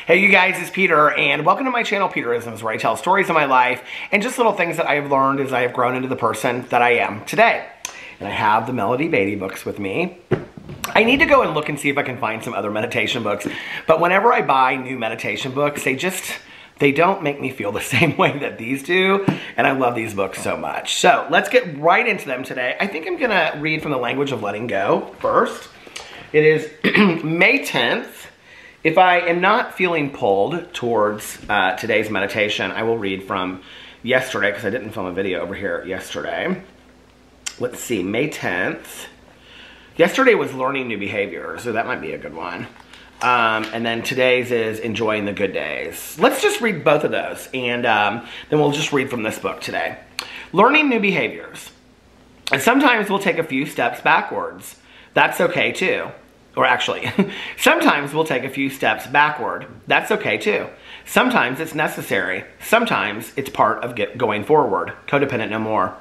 Hey you guys, it's Peter, and welcome to my channel, Peterisms, where I tell stories of my life and just little things that I have learned as I have grown into the person that I am today. And I have the Melody Beatty books with me. I need to go and look and see if I can find some other meditation books, but whenever I buy new meditation books, they don't make me feel the same way that these do, and I love these books so much. So let's get right into them today. I think I'm gonna read from The Language of Letting Go first. It is May 10th. If I am not feeling pulled towards today's meditation, I will read from yesterday, because I didn't film a video over here yesterday. Let's see, May 10th. Yesterday was learning new behaviors, so that might be a good one. And then today's is enjoying the good days. Let's just read both of those, and then we'll just read from this book today. Learning new behaviors. And sometimes we'll take a few steps backwards. That's okay too. Or actually, sometimes we'll take a few steps backward. That's okay too. Sometimes it's necessary. Sometimes it's part of going forward. Codependent no more.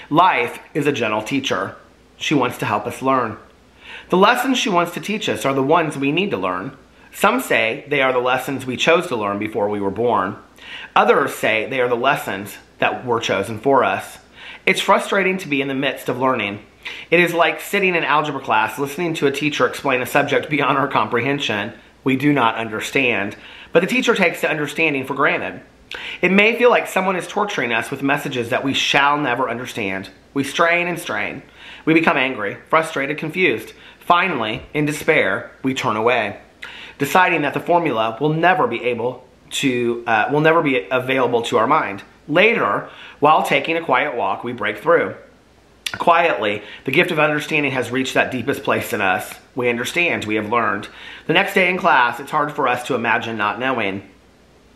Life is a gentle teacher. She wants to help us learn. The lessons she wants to teach us are the ones we need to learn. Some say they are the lessons we chose to learn before we were born. Others say they are the lessons that were chosen for us. It's frustrating to be in the midst of learning. It is like sitting in algebra class listening to a teacher explain a subject beyond our comprehension. We do not understand, but the teacher takes the understanding for granted. It may feel like someone is torturing us with messages that we shall never understand. We strain and strain. We become angry, frustrated, confused. Finally, in despair, we turn away, deciding that the formula will never be available to our mind. Later, while taking a quiet walk, we break through. Quietly, the gift of understanding has reached that deepest place in us. We understand, we have learned. The next day in class, it's hard for us to imagine not knowing.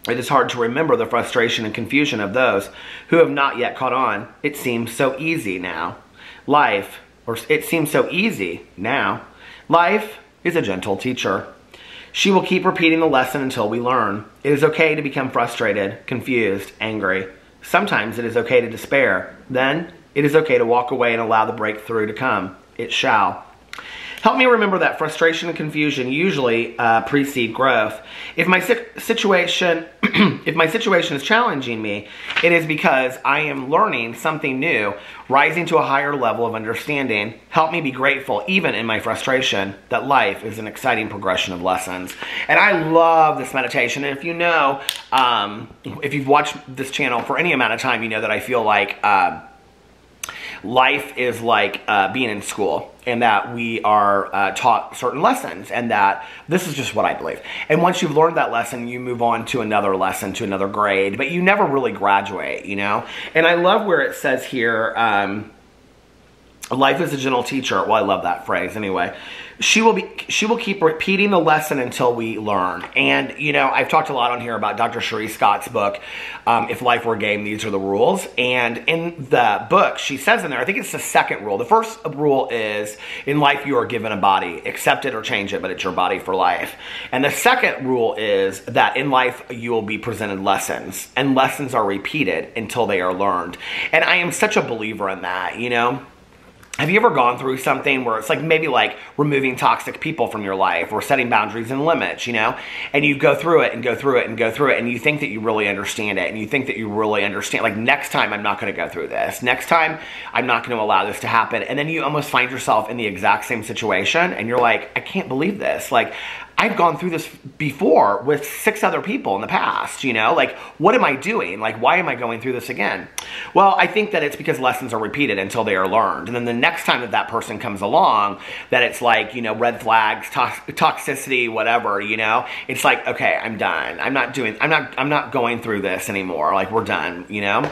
It is hard to remember the frustration and confusion of those who have not yet caught on. It seems so easy now. It seems so easy now. Life is a gentle teacher. She will keep repeating the lesson until we learn. It is okay to become frustrated, confused, angry. Sometimes it is okay to despair. Then, it is okay to walk away and allow the breakthrough to come. It shall. Help me remember that frustration and confusion usually precede growth. If my situation is challenging me, it is because I am learning something new, rising to a higher level of understanding. Help me be grateful, even in my frustration, that life is an exciting progression of lessons. And I love this meditation. And if you know, if you've watched this channel for any amount of time, you know that I feel like life is like being in school, and that we are taught certain lessons, and that this is just what I believe. And once you've learned that lesson, you move on to another lesson, to another grade, but you never really graduate, you know? And I love where it says here, life is a gentle teacher. Well, I love that phrase anyway. She will keep repeating the lesson until we learn. And, you know, I've talked a lot on here about Dr. Cherie Scott's book, If Life Were a Game, These Are the Rules. And in the book, she says in there, I think it's the second rule. The first rule is, in life you are given a body. Accept it or change it, but it's your body for life. And the second rule is that in life you will be presented lessons. And lessons are repeated until they are learned. And I am such a believer in that, you know? Have you ever gone through something where it's like maybe like removing toxic people from your life or setting boundaries and limits, you know? And you go through it and go through it and go through it, and you think that you really understand it, and you think that you really understand, like, next time I'm not going to go through this. Next time I'm not going to allow this to happen. And then you almost find yourself in the exact same situation, and you're like, I can't believe this. Like, I've gone through this before with 6 other people in the past, you know? Like, what am I doing? Like, why am I going through this again? Well, I think that it's because lessons are repeated until they are learned. And then the next time that person comes along, that it's like, you know, red flags, toxicity, whatever, you know? It's like, okay, I'm done. I'm not going through this anymore. Like, we're done, you know?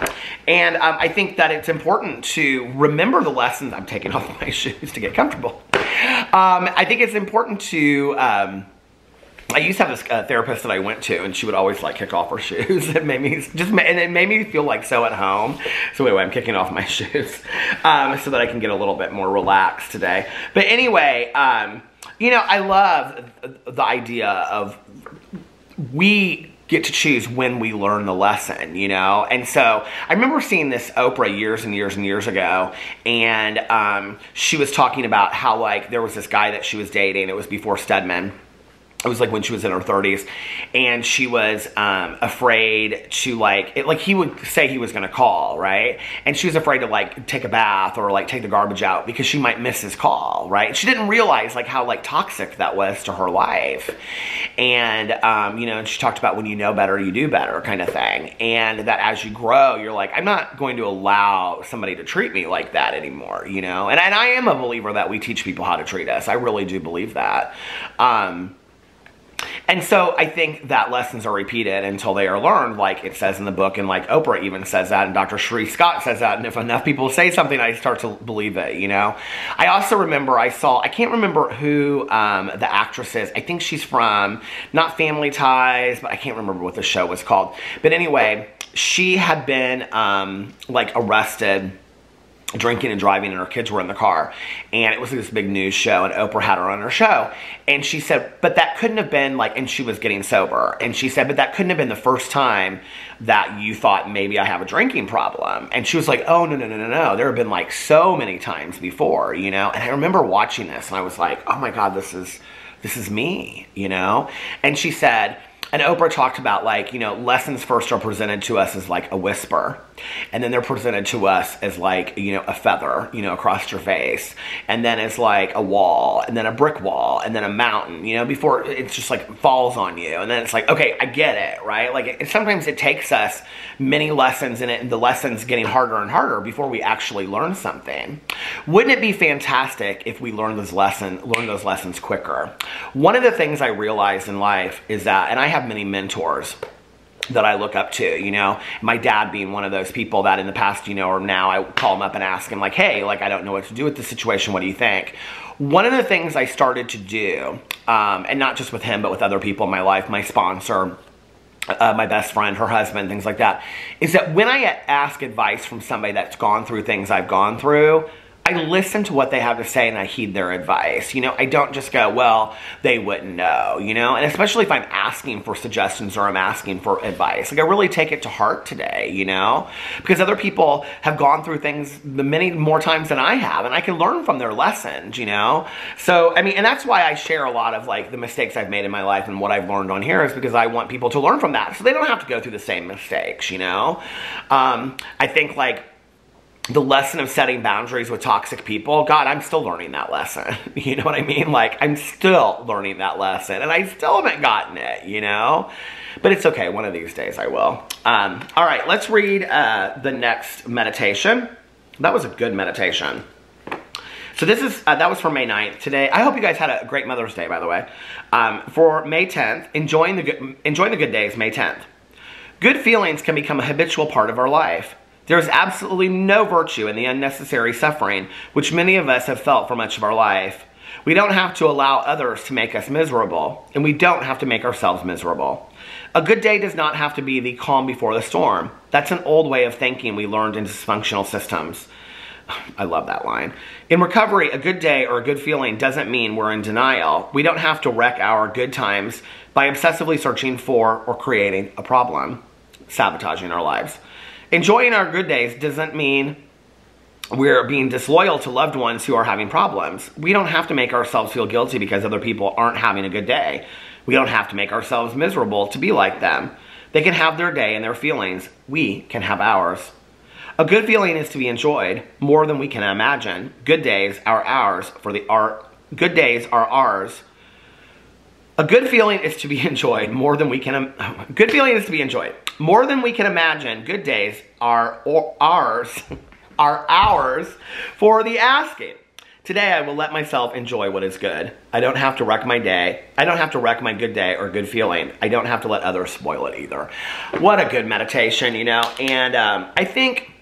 And I think that it's important to remember the lessons. I'm taking off my shoes to get comfortable. I think it's important to, I used to have this therapist that I went to, and she would always like kick off her shoes. It made me and it made me feel like so at home. So anyway, I'm kicking off my shoes so that I can get a little bit more relaxed today. But anyway, you know, I love the idea of we get to choose when we learn the lesson, you know? And so I remember seeing this Oprah years and years and years ago, and she was talking about how, like, there was this guy that she was dating. It was before Stedman. It was like when she was in her 30s, and she was afraid to like he would say he was going to call, right? And she was afraid to like take a bath or like take the garbage out because she might miss his call, right? She didn't realize like how like toxic that was to her life. And, you know, and she talked about when you know better, you do better kind of thing. And that as you grow, you're like, I'm not going to allow somebody to treat me like that anymore, you know? And I am a believer that we teach people how to treat us. I really do believe that. And so I think that lessons are repeated until they are learned, like it says in the book, and like Oprah even says that, and Dr. Sheree Scott says that, and if enough people say something, I start to believe it, you know? I also remember I can't remember who the actress is. I think she's from, not Family Ties, but I can't remember what the show was called. But anyway, she had been like arrested drinking and driving, and her kids were in the car, and it was this big news show, and Oprah had her on her show, and she said, but that couldn't have been like, and she was getting sober, and she said, but that couldn't have been the first time that you thought maybe I have a drinking problem. And she was like, oh, no, there have been like so many times before, you know? And I remember watching this, and I was like, oh my God, this is me, you know? And she said, and Oprah talked about like, you know, lessons first are presented to us as like a whisper. And then they're presented to us as like, you know, a feather, you know, across your face. And then it's like a wall, and then a brick wall, and then a mountain, you know, before it's just like falls on you. And then it's like, okay, I get it, right? Like sometimes it takes us many lessons in it, and the lessons getting harder and harder before we actually learn something. Wouldn't it be fantastic if we learn those lessons quicker? One of the things I realized in life is that, and I have many mentors that I look up to, you know, my dad being one of those people that in the past, you know, or now I call him up and ask him like, hey, like, I don't know what to do with this situation. What do you think? One of the things I started to do, and not just with him, but with other people in my life, my sponsor, my best friend, her husband, things like that, is that when I ask advice from somebody that's gone through things I've gone through, I listen to what they have to say and I heed their advice. You know, I don't just go, well, they wouldn't know, you know? And especially if I'm asking for suggestions or I'm asking for advice. Like, I really take it to heart today, you know? Because other people have gone through things many more times than I have, and I can learn from their lessons, you know? So, I mean, and that's why I share a lot of, like, the mistakes I've made in my life and what I've learned on here is because I want people to learn from that so they don't have to go through the same mistakes, you know? I think, like, the lesson of setting boundaries with toxic people, God, I'm still learning that lesson. You know what I mean? Like, I'm still learning that lesson, and I still haven't gotten it, you know? But it's okay. One of these days I will. All right, let's read the next meditation. That was a good meditation. So this is, that was for May 9th. Today, I hope you guys had a great Mother's Day, by the way. For May 10th, enjoying the good days, May 10th. Good feelings can become a habitual part of our life. There is absolutely no virtue in the unnecessary suffering, which many of us have felt for much of our life. We don't have to allow others to make us miserable, and we don't have to make ourselves miserable. A good day does not have to be the calm before the storm. That's an old way of thinking we learned in dysfunctional systems. I love that line. In recovery, a good day or a good feeling doesn't mean we're in denial. We don't have to wreck our good times by obsessively searching for or creating a problem, sabotaging our lives. Enjoying our good days doesn't mean we're being disloyal to loved ones who are having problems. We don't have to make ourselves feel guilty because other people aren't having a good day. We don't have to make ourselves miserable to be like them. They can have their day and their feelings. We can have ours. A good feeling is to be enjoyed more than we can imagine. Good days are ours good days are ours. A good feeling is to be enjoyed more than we can good feeling is to be enjoyed more than we can imagine. Good days are ours for the asking. Today I will let myself enjoy what is good. I don't have to wreck my day. I don't have to wreck my good day or good feeling. I don't have to let others spoil it either. What a good meditation, you know? And I think,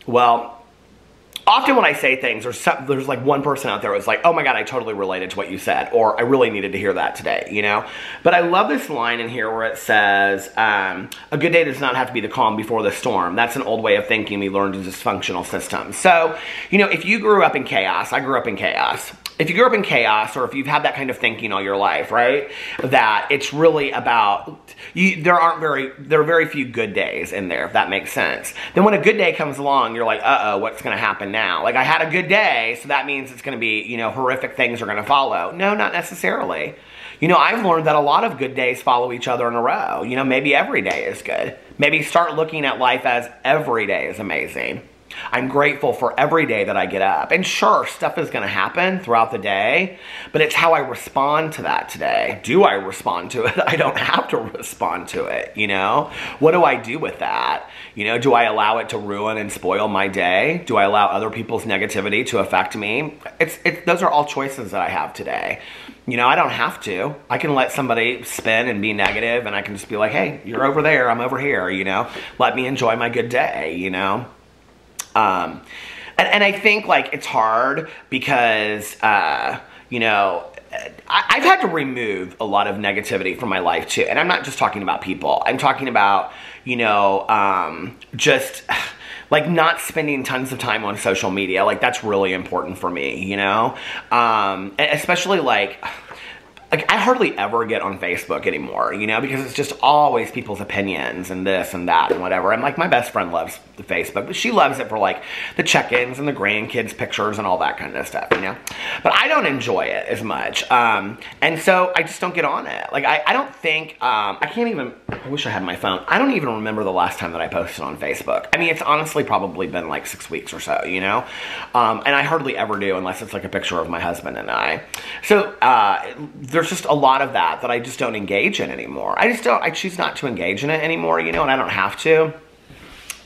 well, often when I say things, there's like one person out there who's like, oh my God, I totally related to what you said, or I really needed to hear that today, you know? But I love this line in here where it says, a good day does not have to be the calm before the storm. That's an old way of thinking we learned in dysfunctional systems. So, you know, if you grew up in chaos, I grew up in chaos. If you grew up in chaos, or if you've had that kind of thinking all your life, right? That it's really about, there are very few good days in there, if that makes sense. Then when a good day comes along, you're like, uh-oh, what's going to happen now? Like, I had a good day, so that means it's going to be, you know, horrific things are going to follow. No, not necessarily. You know, I've learned that a lot of good days follow each other in a row. You know, maybe every day is good. Maybe start looking at life as every day is amazing. I'm grateful for every day that I get up. And sure, stuff is going to happen throughout the day, but it's how I respond to that today. Do I respond to it? I don't have to respond to it, you know? What do I do with that? You know, do I allow it to ruin and spoil my day? Do I allow other people's negativity to affect me? Those are all choices that I have today. You know, I don't have to. I can let somebody spin and be negative, and I can just be like, hey, you're over there, I'm over here, you know? Let me enjoy my good day, you know? And I think, like, it's hard because, you know, I've had to remove a lot of negativity from my life, too. And I'm not just talking about people. I'm talking about, you know, just, like, not spending tons of time on social media. Like, that's really important for me, you know? Especially, like, I hardly ever get on Facebook anymore, you know, because it's just always people's opinions and this and that and whatever. And, like, my best friend loves the Facebook, but she loves it for, like, the check-ins and the grandkids' pictures and all that kind of stuff, you know. But I don't enjoy it as much. And so I just don't get on it. Like, I don't think, I can't even, I wish I had my phone. I don't even remember the last time that I posted on Facebook. I mean, it's honestly probably been, like, 6 weeks or so, you know. And I hardly ever do unless it's, like, a picture of my husband and I. So, there's just a lot of that I just don't engage in anymore. I choose not to engage in it anymore, you know, and I don't have to.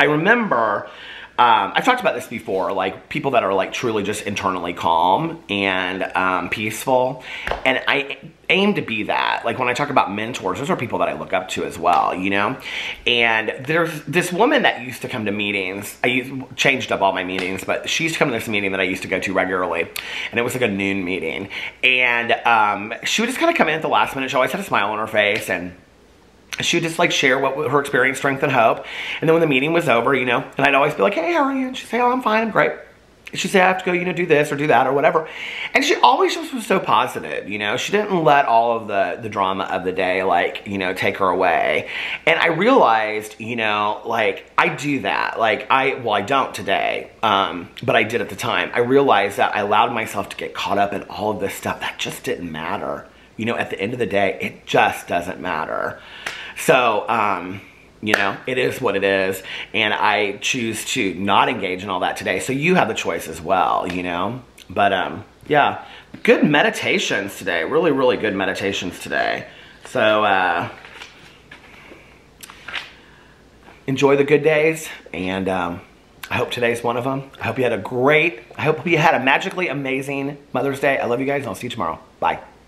I remember, I've talked about this before, like, people that are, like, truly just internally calm and peaceful, and I aim to be that. Like, when I talk about mentors, those are people that I look up to as well, you know? And there's this woman that used to come to meetings. Changed up all my meetings, but she used to come to this meeting that I used to go to regularly, and it was like a noon meeting. And she would just kind of come in at the last minute. She always had a smile on her face, and she would just, like, share what her experience, strength, and hope. And then when the meeting was over, you know, and I'd always be like, hey, how are you? And she'd say, oh, I'm fine, I'm great. She'd say, I have to go, you know, do this or do that or whatever. And she always just was so positive, you know. She didn't let all of the drama of the day, like, you know, take her away. And I realized, you know, like, I do that. Like, I don't today, but I did at the time. I realized that I allowed myself to get caught up in all of this stuff that just didn't matter. You know, at the end of the day, it just doesn't matter. So, you know, it is what it is, and I choose to not engage in all that today. So you have the choice as well, you know. But, yeah, good meditations today. Really, really good meditations today. So, enjoy the good days, and I hope today's one of them. I hope you had a magically amazing Mother's Day. I love you guys, and I'll see you tomorrow. Bye.